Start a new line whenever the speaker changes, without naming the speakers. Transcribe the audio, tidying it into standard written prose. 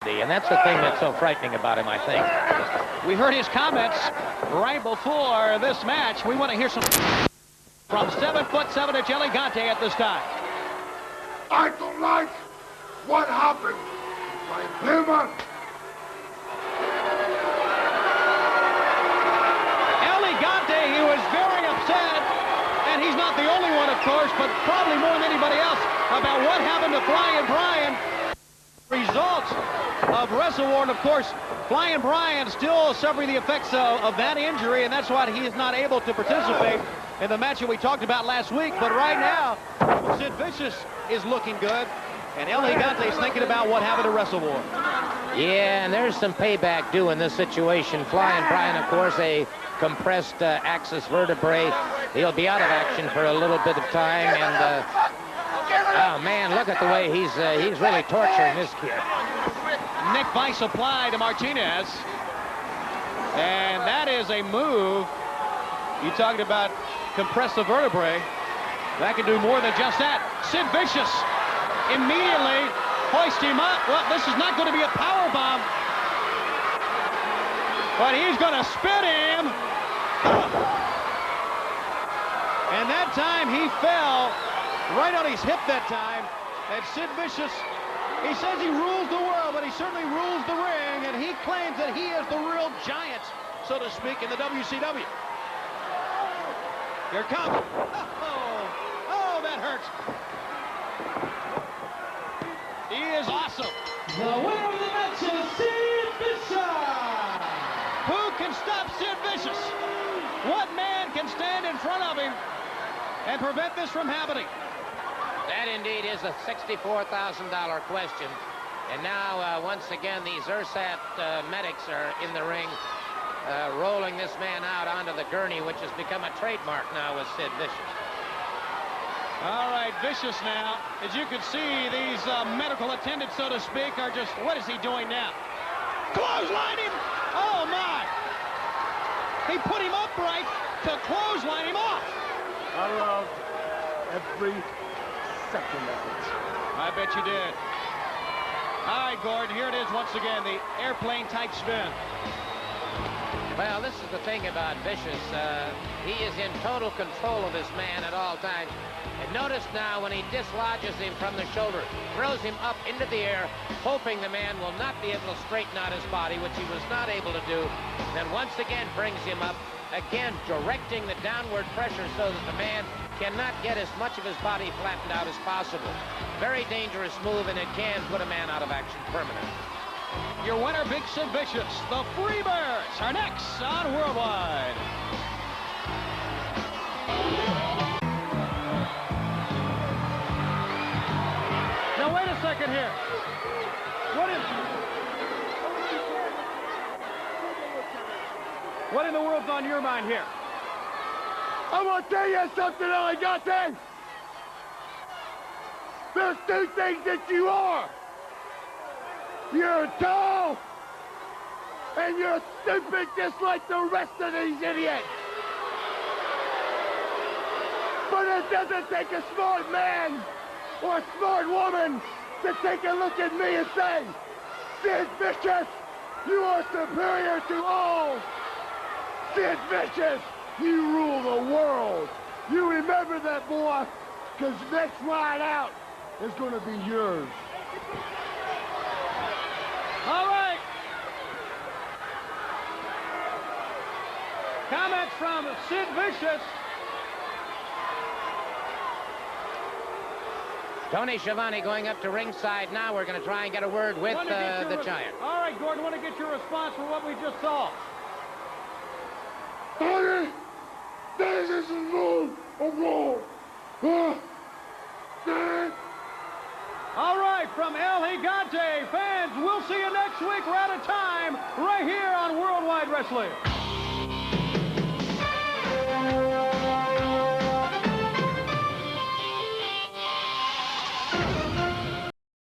And that's the thing that's so frightening about him, I think.
We heard his comments right before this match. We want to hear some from 7'7" Elegante at this time.
I don't like what happened. My Pima.
Elegante, he was very upset, and he's not the only one, of course, but probably more than anybody else, about what happened to Flying Brian. Results of Wrestle War, and of course, Flying Brian still suffering the effects of that injury, and that's why he is not able to participate in the match that we talked about last week. But right now, Sid Vicious is looking good, and Elegante is thinking about what happened to Wrestle War.
Yeah, and there's some payback due in this situation. Flying Brian, of course, a compressed axis vertebrae. He'll be out of action for a little bit of time, and oh man, look at the way he's really torturing this kid.
Nick Vice applied to Martinez, and that is a move. You talked about compress the vertebrae. That can do more than just that. Sid Vicious immediately hoist him up. Well, this is not going to be a power bomb, but he's going to spit him. And that time he fell right on his hip that time. And Sid Vicious, he says he rules the world, but he certainly rules the ring, and he claims that he is the real giant, so to speak, in the WCW. Here it comes. Oh, that hurts. He is awesome.
The winner of the match is Sid Vicious.
Who can stop Sid Vicious? What man can stand in front of him and prevent this from happening?
That indeed is a $64,000 question. And now, once again, these URSAT medics are in the ring, rolling this man out onto the gurney, which has become a trademark now with Sid Vicious.
All right, Vicious now. As you can see, these medical attendants, so to speak, are just, what is he doing now? Clothesline him! Oh, my! He put him upright to clothesline him off.
I loved every second of it.
I bet you did. All right, Gordon, here it is once again, the airplane type spin.
Well, this is the thing about Vicious. He is in total control of this man at all times. And notice now when he dislodges him from the shoulder, throws him up into the air, hoping the man will not be able to straighten out his body, which he was not able to do. Then once again brings him up, again directing the downward pressure so that the man cannot get as much of his body flattened out as possible. Very dangerous move, and it can put a man out of action permanently.
Your winner, Big Sid Vicious. The Freebirds are next on Worldwide. Now, wait a second here. What in the world's on your mind here?
I want to tell you something, Elegante. There's two things that you are. You're tall, and you're stupid just like the rest of these idiots. But it doesn't take a smart man or a smart woman to take a look at me and say, Sid Vicious, you are superior to all. Sid Vicious, you rule the world. You remember that, boy, because next ride out is going to be yours.
All right. Comments from Sid Vicious.
Tony Schiavone going up to ringside now. We're going to try and get a word with the Giant.
All right, Gordon, want to get your response for what we just saw.
Honey, this is a move of war.
All right, from El Gigante, fans, we'll see you next week. We're out of time right here on Worldwide Wrestling.